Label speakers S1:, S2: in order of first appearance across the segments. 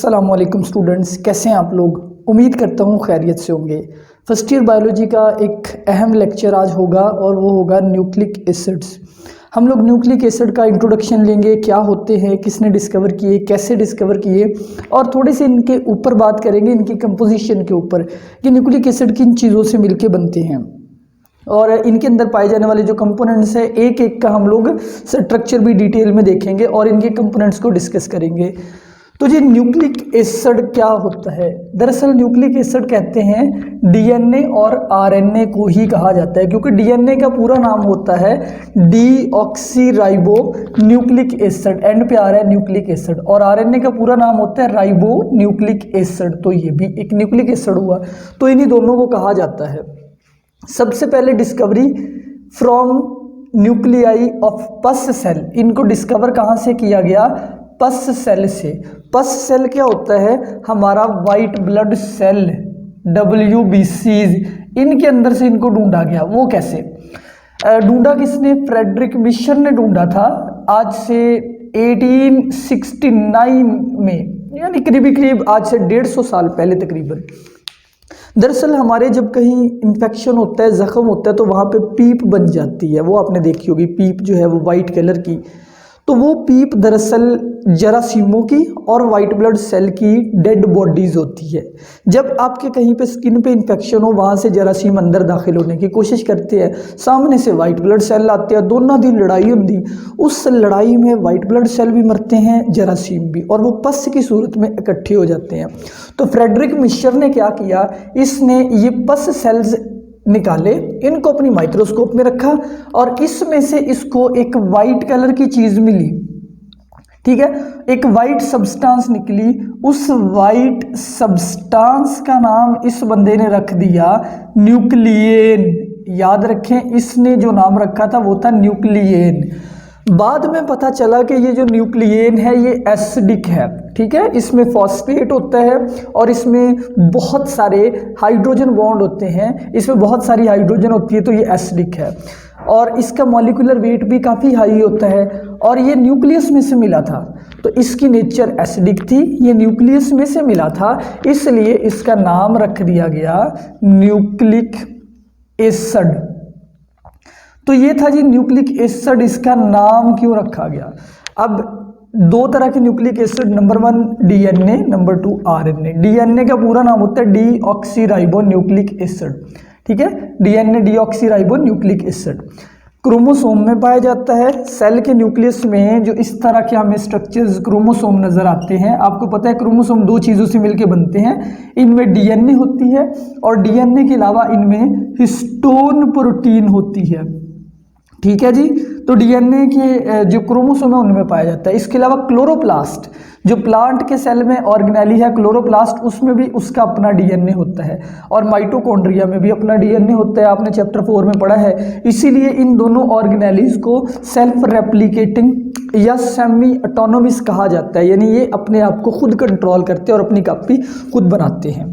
S1: अस्सलाम वालेकुम स्टूडेंट्स, कैसे हैं आप लोग। उम्मीद करता हूँ खैरियत से होंगे। फर्स्ट ईयर बायोलॉजी का एक अहम लेक्चर आज होगा और वो होगा न्यूक्लिक एसिड्स। हम लोग न्यूक्लिक एसिड का इंट्रोडक्शन लेंगे, क्या होते हैं, किसने डिस्कवर किए, कैसे डिस्कवर किए, और थोड़ी सी इनके ऊपर बात करेंगे, इनकी कंपोजिशन के ऊपर कि न्यूक्लिक एसिड किन चीज़ों से मिलके बनते हैं और इनके अंदर पाए जाने वाले जो कंपोनेंट्स हैं एक एक का हम लोग स्ट्रक्चर भी डिटेल में देखेंगे और इनके कंपोनेंट्स को डिस्कस करेंगे। तो जी न्यूक्लिक एसिड क्या होता है। दरअसल न्यूक्लिक एसिड कहते हैं डीएनए और आरएनए को ही कहा जाता है, क्योंकि डीएनए का पूरा नाम होता है डीऑक्सीराइबो न्यूक्लिक एसिड, एंड पे आ रहा है न्यूक्लिक एसिड, और आरएनए का पूरा नाम होता है राइबो न्यूक्लिक एसिड। तो ये भी एक न्यूक्लिक एसिड हुआ, तो इन्हीं दोनों को कहा जाता है। सबसे पहले discovery from nuclei of pus cell, इनको डिस्कवर कहाँ से किया गया, पस सेल से। पस सेल क्या होता है, हमारा वाइट ब्लड सेल WBCs, इनके अंदर से इनको ढूंढा गया। वो कैसे ढूंढा, किसने, फ्रेडरिक मिशर ने ढूंढा था आज से 1869 में, यानी करीब आज से 150 साल पहले तकरीबन। दरअसल हमारे जब कहीं इन्फेक्शन होता है, ज़ख़म होता है, तो वहाँ पे पीप बन जाती है, वो आपने देखी होगी पीप जो है वो वाइट कलर की। तो वो पीप दरअसल जरासीमों की और वाइट ब्लड सेल की डेड बॉडीज़ होती है। जब आपके कहीं पे स्किन पे इन्फेक्शन हो, वहाँ से जरासीम अंदर दाखिल होने की कोशिश करते हैं, सामने से वाइट ब्लड सेल आते हैं, दोनों की लड़ाई होती, उस लड़ाई में वाइट ब्लड सेल भी मरते हैं, जरासीम भी, और वो पस की सूरत में इकट्ठे हो जाते हैं। तो फ्रेडरिक मिशर ने क्या किया, इसने ये पस सेल्स निकाले, इनको अपनी माइक्रोस्कोप में रखा और इसमें से इसको एक वाइट कलर की चीज मिली, ठीक है, एक वाइट सब्सटेंस निकली। उस वाइट सब्सटेंस का नाम इस बंदे ने रख दिया न्यूक्लियेन। याद रखें, इसने जो नाम रखा था वो था न्यूक्लियेन। बाद में पता चला कि ये जो न्यूक्लियेन है ये एसिडिक है, ठीक है, इसमें फॉस्फेट होता है और इसमें बहुत सारे हाइड्रोजन बॉन्ड होते हैं, इसमें बहुत सारी हाइड्रोजन होती है, तो ये एसिडिक है और इसका मॉलिक्यूलर वेट भी काफ़ी हाई होता है और ये न्यूक्लियस में से मिला था, तो इसकी नेचर एसिडिक थी, ये न्यूक्लियस में से मिला था, इसलिए इसका नाम रख दिया गया न्यूक्लिक एसिड। तो ये था जी न्यूक्लिक एसिड, इसका नाम क्यों रखा गया। अब दो तरह के nucleic acid, number 1 DNA, number 2 RNA. DNA का पूरा नाम होता है डीऑक्सीराइबो न्यूक्लिक एसिड, ठीक है, DNA deoxyribo nucleic acid chromosome में पाया जाता है। सेल के न्यूक्लियस में जो इस तरह के हमें स्ट्रक्चर्स क्रोमोसोम नजर आते हैं, आपको पता है क्रोमोसोम दो चीज़ों से मिलकर बनते हैं, इनमें डीएनए होती है और डीएनए के अलावा इनमें हिस्टोन प्रोटीन होती है, ठीक है जी। तो डीएनए के जो क्रोमोसोम है उनमें पाया जाता है। इसके अलावा क्लोरोप्लास्ट, जो प्लांट के सेल में ऑर्गेनेली है क्लोरोप्लास्ट, उसमें भी उसका अपना डीएनए होता है और माइटोकॉन्ड्रिया में भी अपना डीएनए होता है, आपने चैप्टर 4 में पढ़ा है। इसीलिए इन दोनों ऑर्गेनेलीज को सेल्फ रेप्लिकेटिंग या सेमी ऑटोनोमस कहा जाता है, यानी ये अपने आप को खुद कंट्रोल करते हैं और अपनी कॉपी खुद बनाते हैं।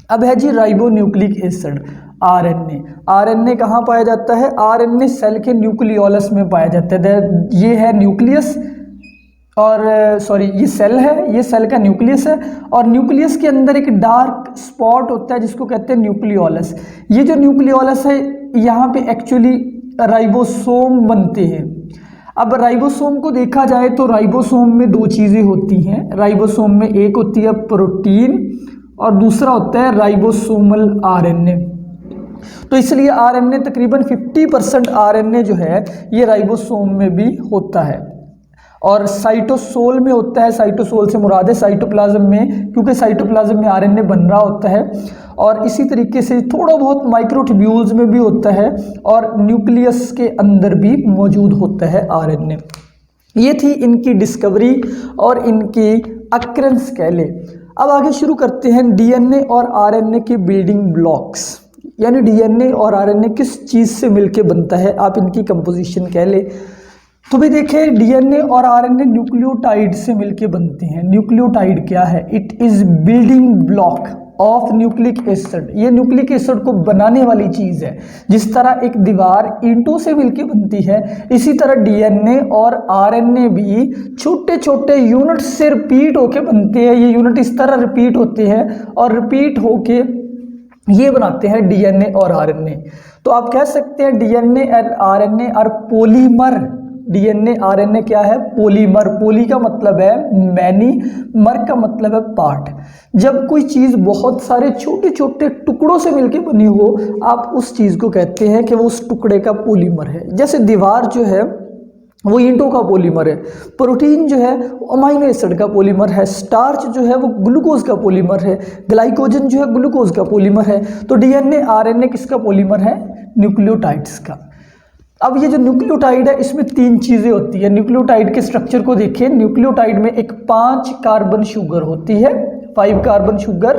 S1: अब है जी ribonucleic acid, RNA. RNA कहाँ पाया जाता है, आरएनए सेल के न्यूक्लियोलस में पाया जाता है। ये है न्यूक्लियस और ये सेल है, ये सेल का न्यूक्लियस है और न्यूक्लियस के अंदर एक डार्क स्पॉट होता है जिसको कहते हैं न्यूक्लियोलस। ये जो न्यूक्लियोलस है यहाँ पे एक्चुअली राइबोसोम बनते हैं। अब राइबोसोम को देखा जाए तो राइबोसोम में दो चीज़ें होती हैं। राइबोसोम में एक होती है प्रोटीन और दूसरा होता है राइबोसोमल आरएनए। तो इसलिए आरएनए तकरीबन 50% आरएनए जो है ये राइबोसोम में भी होता है और साइटोसोल में होता है। साइटोसोल से मुराद है साइटोप्लाज्म में, क्योंकि साइटोप्लाज्म में आरएनए बन रहा होता है और इसी तरीके से थोड़ा बहुत माइक्रोट्यूब्यूल्स में भी होता है और न्यूक्लियस के अंदर भी मौजूद होता है आरएनए। ये थी इनकी डिस्कवरी और इनकी अक्रेंस कह ले। अब आगे शुरू करते हैं डीएनए और आरएनए के बिल्डिंग ब्लॉक्स, यानी डीएनए और आरएनए किस चीज़ से मिलके बनता है, आप इनकी कंपोजिशन कह ले। तो भी देखें, डीएनए और आरएनए न्यूक्लियोटाइड से मिलके बनते हैं। न्यूक्लियोटाइड क्या है, it is building block, of nucleic acid. ये न्यूक्लिक एसिड को बनाने वाली चीज़ है। जिस तरह एक दीवार ईंटों से मिलकर बनती है, इसी तरह डीएनए और आरएनए भी छोटे छोटे यूनिट से रिपीट होके बनते हैं। ये यूनिट इस तरह रिपीट होते हैं और रिपीट होके ये बनाते हैं डीएनए और आरएनए। तो आप कह सकते हैं डीएनए और RNA are polymer. DNA RNA क्या है? पॉलीमर। पॉली का मतलब है मैनी, मर का मतलब है पार्ट। जब कोई चीज़ बहुत सारे छोटे छोटे टुकड़ों से मिलकर बनी हो, आप उस चीज़ को कहते हैं कि वो उस टुकड़े का पॉलीमर है। जैसे दीवार जो है वो ईंटों का पॉलीमर है, प्रोटीन जो है अमाइनो एसिड का पॉलीमर है, स्टार्च जो है वो ग्लूकोज का पॉलीमर है, ग्लाइकोजन जो है ग्लूकोज का पॉलीमर है। तो डीएनए आरएनए किसका पॉलीमर है? न्यूक्लियोटाइड्स का। अब ये जो न्यूक्लियोटाइड है इसमें 3 चीज़ें होती है। न्यूक्लियोटाइड के स्ट्रक्चर को देखिए। न्यूक्लियोटाइड में एक 5 कार्बन शुगर होती है, 5 carbon sugar,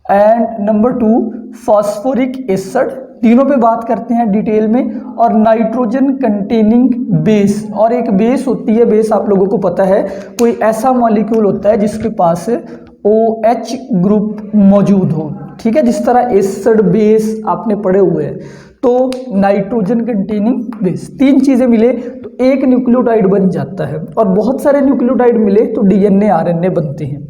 S1: and number 2 phosphoric acid. तीनों पे बात करते हैं डिटेल में। और नाइट्रोजन कंटेनिंग बेस, और एक बेस होती है। बेस आप लोगों को पता है, कोई ऐसा मॉलिक्यूल होता है जिसके पास OH ग्रुप मौजूद हो। ठीक है, जिस तरह एसिड बेस आपने पढ़े हुए हैं। तो नाइट्रोजन कंटेनिंग बेस, 3 चीज़ें मिले तो एक न्यूक्लियोटाइड बन जाता है। और बहुत सारे न्यूक्लियोटाइड मिले तो डीएनए आरएनए बनते हैं।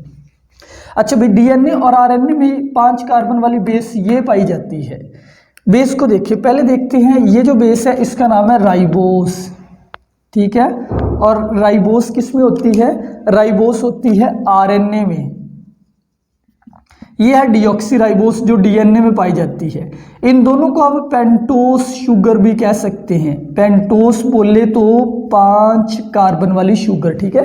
S1: अच्छा भाई, डीएनए और आरएनए में 5 कार्बन वाली बेस ये पाई जाती है। बेस को देखिए, पहले देखते हैं। ये जो बेस है इसका नाम है राइबोस। ठीक है, और राइबोस किस में होती है? राइबोस होती है आरएनए में। ये है डीऑक्सीराइबोस जो डीएनए में पाई जाती है। इन दोनों को आप पेंटोस शुगर भी कह सकते हैं। पेंटोस बोले तो 5 कार्बन वाली शुगर। ठीक है,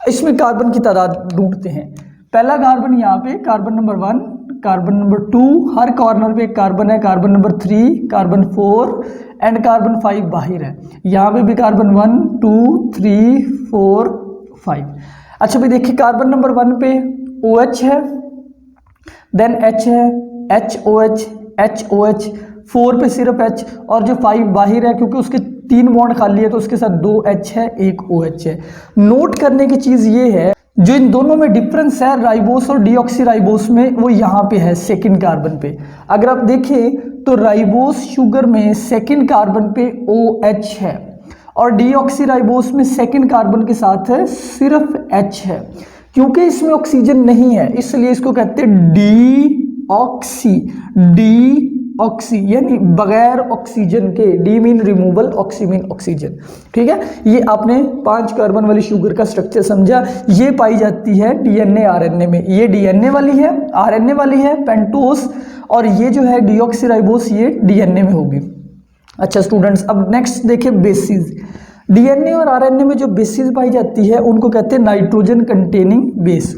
S1: इसमें कार्बन की तादाद ढूंढते हैं। पहला कार्बन यहाँ पे कार्बन नंबर 1, कार्बन नंबर 2, हर कॉर्नर पे एक कार्बन है। Carbon number 3, carbon 4 and carbon 5 बाहर है। यहाँ पे भी कार्बन 1, 2, 3, 4, 5। अच्छा भाई देखिए, कार्बन नंबर 1 पे OH है, देन H है, HOH, HOH, 4 पे सिर्फ H, और जो 5 बाहर है क्योंकि उसके 3 बॉन्ड खाली है तो उसके साथ 2 H है, 1 OH है। नोट करने की चीज़ ये है, जो इन दोनों में डिफरेंस है राइबोस और डीऑक्सीराइबोस में, वो यहाँ पे है सेकंड कार्बन पे। अगर आप देखें तो राइबोस शुगर में सेकंड कार्बन पे OH है और डीऑक्सीराइबोस में सेकंड कार्बन के साथ है सिर्फ H है। क्योंकि इसमें ऑक्सीजन नहीं है इसलिए इसको कहते हैं डीऑक्सी। डीऑक्सी यानी बगैर ऑक्सीजन के। D mean removal, oxy mean oxygen. ठीक है, ये आपने 5 कार्बन वाली शुगर का स्ट्रक्चर समझा। ये पाई जाती है डीएनए आरएनए में। ये डीएनए वाली है, आरएनए वाली है पेंटोस, और ये जो है डीऑक्सीराइबोस ये डीएनए में होगी। अच्छा स्टूडेंट्स, अब नेक्स्ट देखें बेसिस। डीएनए और आरएनए में जो बेसिस पाई जाती है उनको कहते हैं नाइट्रोजन कंटेनिंग बेस।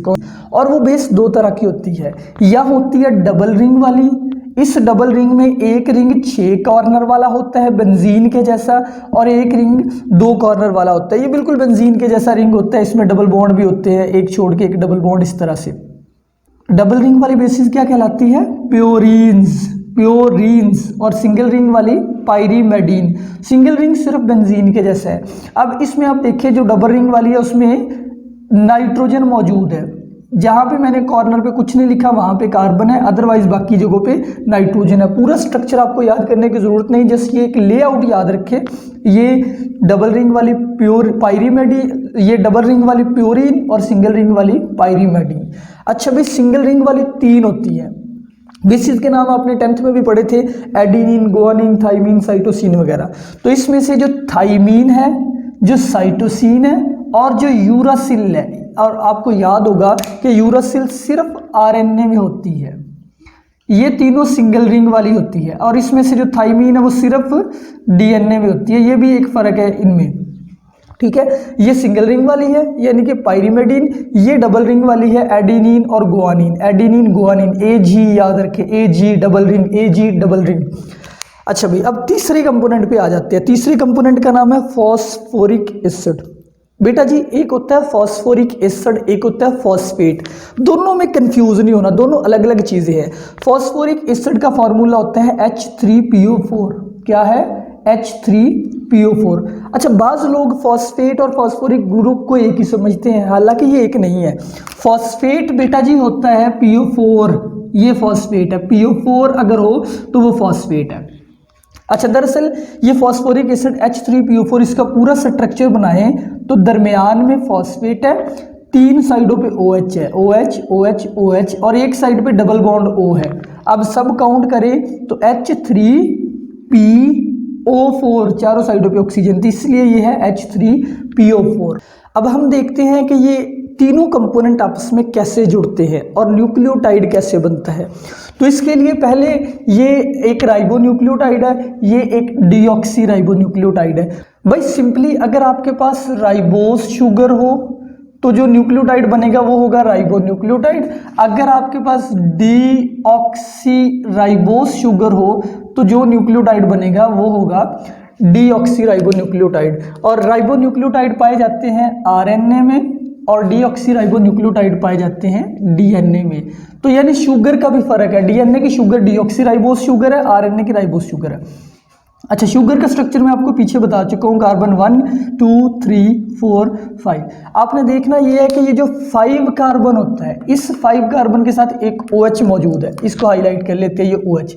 S1: और वो बेस 2 तरह की होती है। या होती है डबल रिंग वाली। इस डबल रिंग में एक रिंग 6 कॉर्नर वाला होता है बेंजीन के जैसा, और एक रिंग 2 कॉर्नर वाला होता है। ये बिल्कुल बेंजीन के जैसा रिंग होता है। इसमें डबल बॉन्ड भी होते हैं, एक छोड़ के एक डबल बॉन्ड, इस तरह से। डबल रिंग वाली बेसिस क्या कहलाती है? प्योरीन्स। प्योरीन्स। और सिंगल रिंग वाली पायरीमेडीन। सिंगल रिंग सिर्फ बेंजीन के जैसा है। अब इसमें आप देखिए, जो डबल रिंग वाली है उसमें नाइट्रोजन मौजूद है। जहाँ पे मैंने कॉर्नर पे कुछ नहीं लिखा वहाँ पे कार्बन है, अदरवाइज बाकी जगहों पे नाइट्रोजन है। पूरा स्ट्रक्चर आपको याद करने की ज़रूरत नहीं, जस्ट ये एक लेआउट याद रखें। ये डबल रिंग वाली प्योर पायरीमेडीन, ये डबल रिंग वाली प्योरीन, और सिंगल रिंग वाली पायरीमेडीन। अच्छा भाई, सिंगल रिंग वाली 3 होती है। बेसिस के नाम आपने 10th में भी पढ़े थे, एडिनिन, गुआनिन, थाइमीन, साइटोसिन वगैरह। तो इसमें से जो थाइमीन है, जो साइटोसिन है, और जो यूरासिल है, और आपको याद होगा कि यूरासिल सिर्फ आरएनए में होती है। ये तीनों सिंगल रिंग वाली होती है, और इसमें से जो थाइमीन है वो सिर्फ डीएनए में होती है। ये भी एक फ़र्क है इनमें। ठीक है, ये सिंगल रिंग वाली है यानी कि पायरीमेडीन। ये डबल रिंग वाली है एडिनिन और गुआनिन। एडिनिन गुआनिन, AG याद रखें, AG double ring, AG double ring. अच्छा भाई, अब तीसरे कंपोनेंट पे आ जाते हैं। तीसरे कंपोनेंट का नाम है फॉस्फोरिक एसिड। बेटा जी, एक होता है फॉस्फोरिक एसिड, एक होता है फॉस्फेट। दोनों में कंफ्यूज नहीं होना, दोनों अलग अलग चीज़ें हैं। फॉस्फोरिक एसिड का फॉर्मूला होता है H3PO4। क्या है? H3PO4। अच्छा, बाज़ लोग फॉस्फेट और फॉस्फोरिक ग्रुप को एक ही समझते हैं, हालांकि ये एक नहीं है। फॉस्फेट बेटा जी होता है PO4, ये फॉस्फेट है, PO4 अगर हो तो वो फॉस्फेट है। अच्छा, दरअसल ये फॉस्फोरिक एसिड H3PO4 इसका पूरा स्ट्रक्चर बनाए तो दरमियान में फॉस्फेट है, 3 साइडों पे OH है, OH OH OH, और एक साइड पे डबल बॉन्ड O है। अब सब काउंट करें तो H3PO4 चारों साइडों पे ऑक्सीजन थी, इसलिए ये है H3PO4। अब हम देखते हैं कि ये तीनों कंपोनेंट आपस में कैसे जुड़ते हैं और न्यूक्लियोटाइड कैसे बनता है। तो इसके लिए पहले ये एक राइबोन्यूक्लियोटाइड है, ये एक डीऑक्सी राइबोन्यूक्लियोटाइड है। भाई सिंपली अगर आपके पास राइबोस शुगर हो तो जो न्यूक्लियोटाइड बनेगा वो होगा राइबोन्यूक्लियोटाइड। अगर आपके पास डीऑक्सी राइबोस शुगर हो तो जो न्यूक्लियोटाइड बनेगा वो होगा डीऑक्सी राइबोन्यूक्लियोटाइड। और राइबोन्यूक्लियोटाइड पाए जाते हैं आरएनए में और डीऑक्सी राइबोन्यूक्लियोटाइड पाए जाते हैं डीएनए में। तो यानी शुगर का भी फर्क है, डीएनए की शुगर डीऑक्सी राइबोस शुगर है, आरएनए की राइबोस शुगर है। अच्छा, शुगर का स्ट्रक्चर मैं आपको पीछे बता चुका हूँ, कार्बन 1 2 3 4 5। आपने देखना ये है कि ये जो 5 कार्बन होता है, इस 5 कार्बन के साथ एक OH मौजूद है, इसको हाईलाइट कर लेते हैं, ये OH।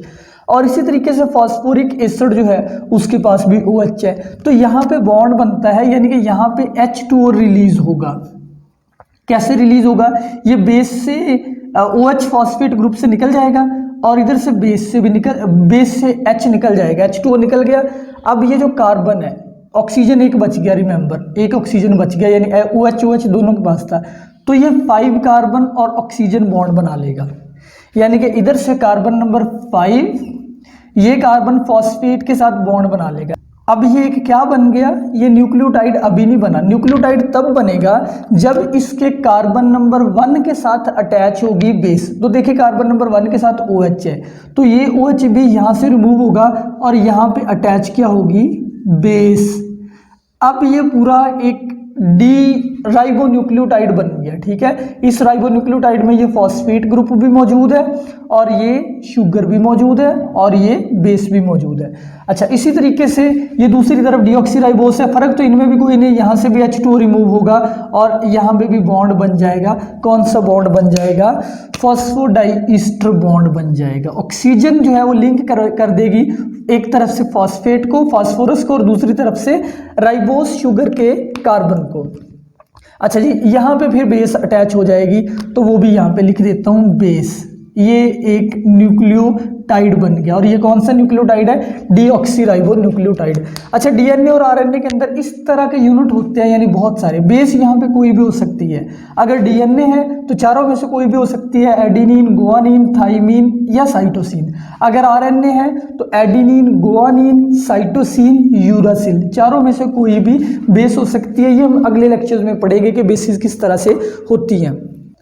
S1: और इसी तरीके से फॉस्फोरिक एसिड जो है उसके पास भी OH है, तो यहाँ पे बॉन्ड बनता है, यानी कि यहाँ पे H2O रिलीज होगा। कैसे रिलीज होगा? ये बेस से OH फॉस्फेट ग्रुप से निकल जाएगा और इधर से बेस से H निकल जाएगा, H2O निकल गया। अब ये जो कार्बन है, ऑक्सीजन एक बच गया, रिमेंबर एक ऑक्सीजन बच गया, यानी OH दोनों के पास था, तो ये 5 कार्बन और ऑक्सीजन बॉन्ड बना लेगा। यानी कि इधर से कार्बन नंबर 5 ये कार्बन फॉस्फेट के साथ बॉन्ड बना लेगा। अब ये एक क्या बन गया? ये न्यूक्लियोटाइड अभी नहीं बना। न्यूक्लियोटाइड तब बनेगा जब इसके कार्बन नंबर 1 के साथ अटैच होगी बेस। तो देखिए कार्बन नंबर 1 के साथ OH है, तो ये OH भी यहाँ से रिमूव होगा और यहाँ पे अटैच क्या होगी? बेस। अब ये पूरा एक डी राइबोन्यूक्लियोटाइड बन गया, ठीक है। इस राइबोन्यूक्लियोटाइड में ये फॉस्फेट ग्रुप भी मौजूद है और ये शुगर भी मौजूद है और ये बेस भी मौजूद है। अच्छा, इसी तरीके से ये दूसरी तरफ डीऑक्सीराइबोस है, फर्क तो इनमें भी कोई नहीं, यहाँ से भी H2O रिमूव होगा और यहाँ पे भी बॉन्ड बन जाएगा। कौन सा बॉन्ड बन जाएगा? फॉस्फोडाइईस्टर बॉन्ड बन जाएगा। ऑक्सीजन जो है वो लिंक कर देगी एक तरफ से फॉस्फेट को, फास्फोरस को, और दूसरी तरफ से राइबोस शुगर के कार्बन को। अच्छा जी, यहाँ पे फिर बेस अटैच हो जाएगी, तो वो भी यहाँ पे लिख देता हूँ बेस। ये एक न्यूक्लियोटाइड बन गया और ये कौन सा न्यूक्लियोटाइड है? डीऑक्सीराइबोन्यूक्लियोटाइड। अच्छा, डीएनए और आरएनए के अंदर इस तरह के यूनिट होते हैं, यानी बहुत सारे। बेस यहाँ पे कोई भी हो सकती है। अगर डीएनए है तो चारों में से कोई भी हो सकती है, एडिनिन, गुआनिन, थाइमिन या साइटोसिन। अगर आरएनए है तो एडिनिन, गुआनिन, साइटोसिन, यूरासिल, चारों में से कोई भी बेस हो सकती है। ये हम अगले लेक्चर्स में पढ़ेंगे कि बेसिस किस तरह से होती हैं।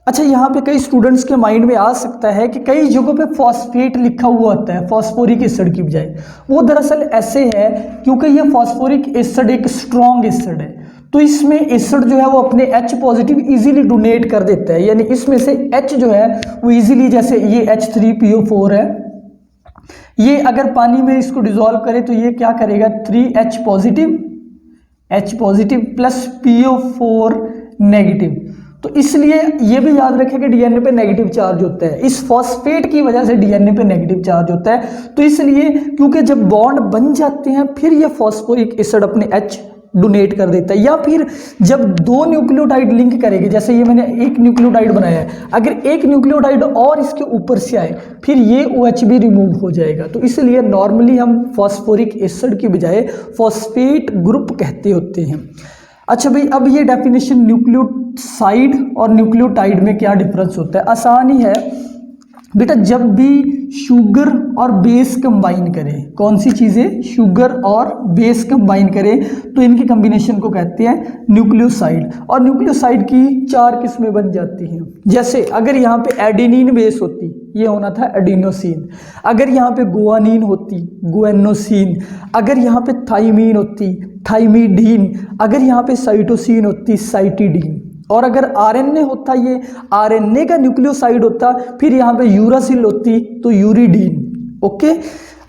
S1: अच्छा, यहाँ पे कई स्टूडेंट्स के माइंड में आ सकता है कि कई जगहों पे फॉस्फेट लिखा हुआ होता है फॉस्फोरिक एसिड की बजाय। वो दरअसल ऐसे है क्योंकि ये फॉस्फोरिक एसिड एक स्ट्रॉन्ग एसिड है, तो इसमें एसिड जो है वो अपने H पॉजिटिव इजीली डोनेट कर देता है, यानी इसमें से H जो है वो इजीली, जैसे ये H3PO4 है, ये अगर पानी में इसको डिजोल्व करे तो ये क्या करेगा? 3H positive plus PO4 negative. तो इसलिए ये भी याद रखें कि डीएनए पे नेगेटिव चार्ज होता है, इस फॉस्फेट की वजह से डीएनए पे नेगेटिव चार्ज होता है। तो इसलिए क्योंकि जब बॉन्ड बन जाते हैं फिर ये फॉस्फोरिक एसिड अपने H डोनेट कर देता है, या फिर जब दो न्यूक्लियोटाइड लिंक करेंगे, जैसे ये मैंने एक न्यूक्लियोटाइड बनाया है, अगर एक न्यूक्लियोटाइड और इसके ऊपर से आए फिर ये OH भी रिमूव हो जाएगा। तो इसलिए नॉर्मली हम फॉस्फोरिक एसिड की बजाय फॉस्फेट ग्रुप कहते होते हैं। अच्छा भाई, अब ये डेफिनेशन न्यूक्लियोसाइड और न्यूक्लियोटाइड में क्या डिफरेंस होता है? आसान ही है बेटा। जब भी शुगर और बेस कंबाइन करें, कौन सी चीज़ें? शुगर और बेस कंबाइन करें, तो इनकी कम्बिनेशन को कहते हैं न्यूक्लियोसाइड। और न्यूक्लियोसाइड की 4 किस्में बन जाती हैं। जैसे अगर यहाँ पे एडिनिन बेस होती, ये होना था एडिनोसिन। अगर यहाँ पे गुआनिन होती, गुएनोसिन। अगर यहाँ पे थाइमीन होती, थाइमीडीन। अगर यहाँ पे साइटोसिन होती, साइटिडीन। और अगर आरएनए होता, ये आरएनए का न्यूक्लियोसाइड होता, फिर यहाँ पे यूरासिल होती तो यूरिडीन। ओके।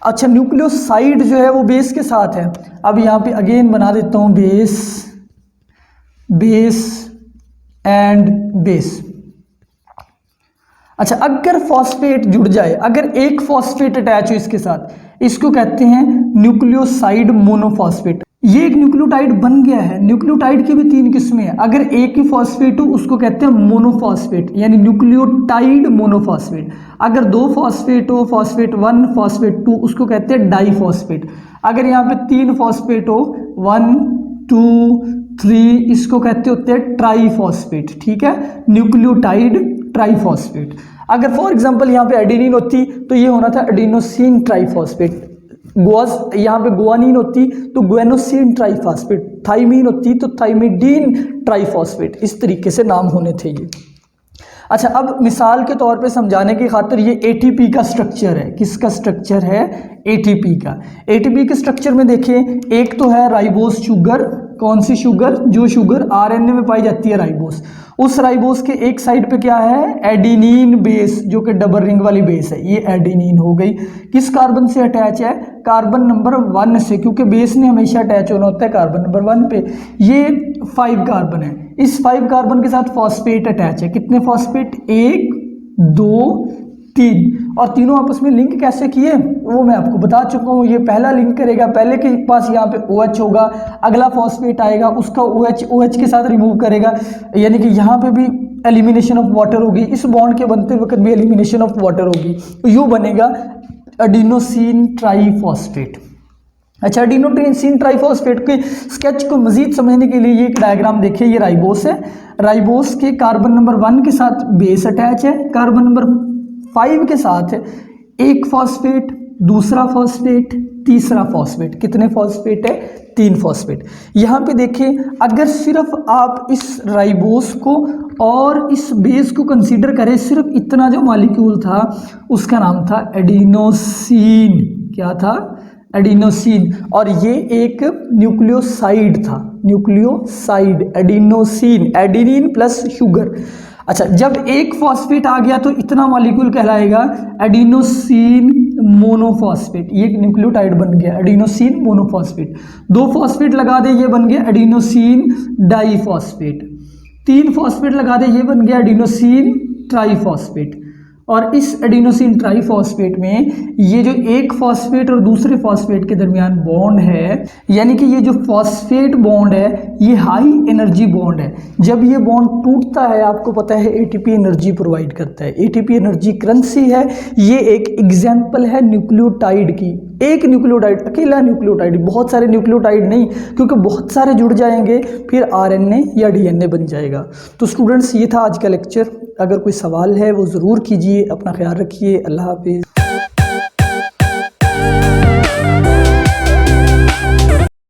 S1: अच्छा, न्यूक्लियोसाइड जो है वो बेस के साथ है। अब यहाँ पे अगेन बना देता हूँ बेस एंड बेस। अच्छा, अगर फॉस्फेट जुड़ जाए, अगर एक फॉस्फेट अटैच हो इसके साथ, इसको कहते हैं न्यूक्लियोसाइड मोनोफॉस्फेट। ये एक न्यूक्लियोटाइड बन गया है। न्यूक्लियोटाइड की भी 3 किस्में हैं। अगर एक ही फॉस्फेट हो उसको कहते हैं मोनोफॉस्फेट, यानी न्यूक्लियोटाइड मोनोफॉस्फेट। अगर 2 फॉस्फेट हो, फॉस्फेट 1 फॉस्फेट 2, उसको कहते हैं डाईफॉस्फेट। अगर यहाँ पे 3 फॉस्फेट हो, 1 2 3, इसको कहते होते हैं ट्राईफॉस्फेट। ठीक है, न्यूक्लियोटाइड ट्राईफॉस्फेट। अगर फॉर एग्जांपल यहाँ पे एडेनिन होती तो ये होना था एडिनोसिन ट्राईफॉस्फेट। यहाँ पे गुआनिन होती तो गुएनोसिन ट्राईफॉस्फेट। थाइमीन होती तो थाइमिडीन ट्राईफॉस्फेट। इस तरीके से नाम होने थे ये। अच्छा, अब मिसाल के तौर पे समझाने की खातिर ये एटीपी का स्ट्रक्चर है। किसका स्ट्रक्चर है? एटीपी का। एटीपी के स्ट्रक्चर में देखिए, एक तो है राइबोस शुगर। कौन सी शुगर? जो शुगर आरएनए में पाई जाती है, राइबोस। उस राइबोस के एक साइड पे क्या है? एडिनिन बेस, जो कि डबल रिंग वाली बेस है। ये एडिनिन हो गई। किस कार्बन से अटैच है? कार्बन नंबर 1 से, क्योंकि बेस ने हमेशा अटैच होना होता है कार्बन नंबर 1 पे। ये 5 कार्बन है। इस 5 कार्बन के साथ फॉस्फेट अटैच है। कितने फॉस्फेट? 1 2 3। और तीनों आपस में लिंक कैसे किए वो मैं आपको बता चुका हूँ। ये पहला लिंक करेगा, पहले के पास यहाँ पे OH होगा, अगला फॉस्फेट आएगा, उसका OH के साथ रिमूव करेगा, यानी कि यहाँ पे भी एलिमिनेशन ऑफ वाटर होगी। इस बॉन्ड के बनते वक्त भी एलिमिनेशन ऑफ वाटर होगी। तो यू बनेगा एडिनोसिन ट्राईफॉस्फेट। अच्छा, एडिनोसिन ट्राईफॉस्फेट के स्केच को मजीद समझने के लिए ये एक डायग्राम देखिए। ये राइबोस है। राइबोस के कार्बन नंबर 1 के साथ बेस अटैच है, कार्बन नंबर 5 के साथ एक फॉस्फेट, दूसरा फॉस्फेट, तीसरा फॉस्फेट। कितने फॉस्फेट है? 3 फॉस्फेट। यहाँ पे देखिए, अगर सिर्फ आप इस राइबोस को और इस बेस को कंसीडर करें, सिर्फ इतना जो मॉलिक्यूल था उसका नाम था एडिनोसिन। क्या था? एडिनोसिन। और ये एक न्यूक्लियोसाइड था। Nucleoside, adenosine, adenine plus sugar. अच्छा, जब एक फॉस्फेट आ गया तो इतना मॉलिक्यूल कहलाएगा एडिनोसिन मोनोफॉस्फेट। ये एक न्यूक्लियोटाइड बन गया, एडिनोसिन मोनोफॉस्फेट। 2 फॉस्फेट लगा दे, ये बन गया एडिनोसिन डाईफॉस्फेट। 3 फॉस्फेट लगा दे, ये बन गया एडिनोसिन ट्राईफॉस्फेट। और इस एडिनोसिन ट्राईफॉस्फेट में ये जो एक फॉस्फेट और दूसरे फॉस्फेट के दरमियान बॉन्ड है, यानी कि ये जो फॉस्फेट बॉन्ड है ये हाई एनर्जी बॉन्ड है। जब ये बॉन्ड टूटता है, आपको पता है एटीपी एनर्जी प्रोवाइड करता है। एटीपी एनर्जी करेंसी है। ये एक एग्जाम्पल है न्यूक्लियोटाइड की। एक न्यूक्लियोटाइड, अकेला न्यूक्लियोटाइड, बहुत सारे न्यूक्लियोटाइड नहीं, क्योंकि बहुत सारे जुड़ जाएंगे फिर आरएनए या डीएनए बन जाएगा। तो स्टूडेंट्स, ये था आज का लेक्चर। अगर कोई सवाल है वो ज़रूर कीजिए। अपना ख्याल रखिए। अल्लाह हाफिज़।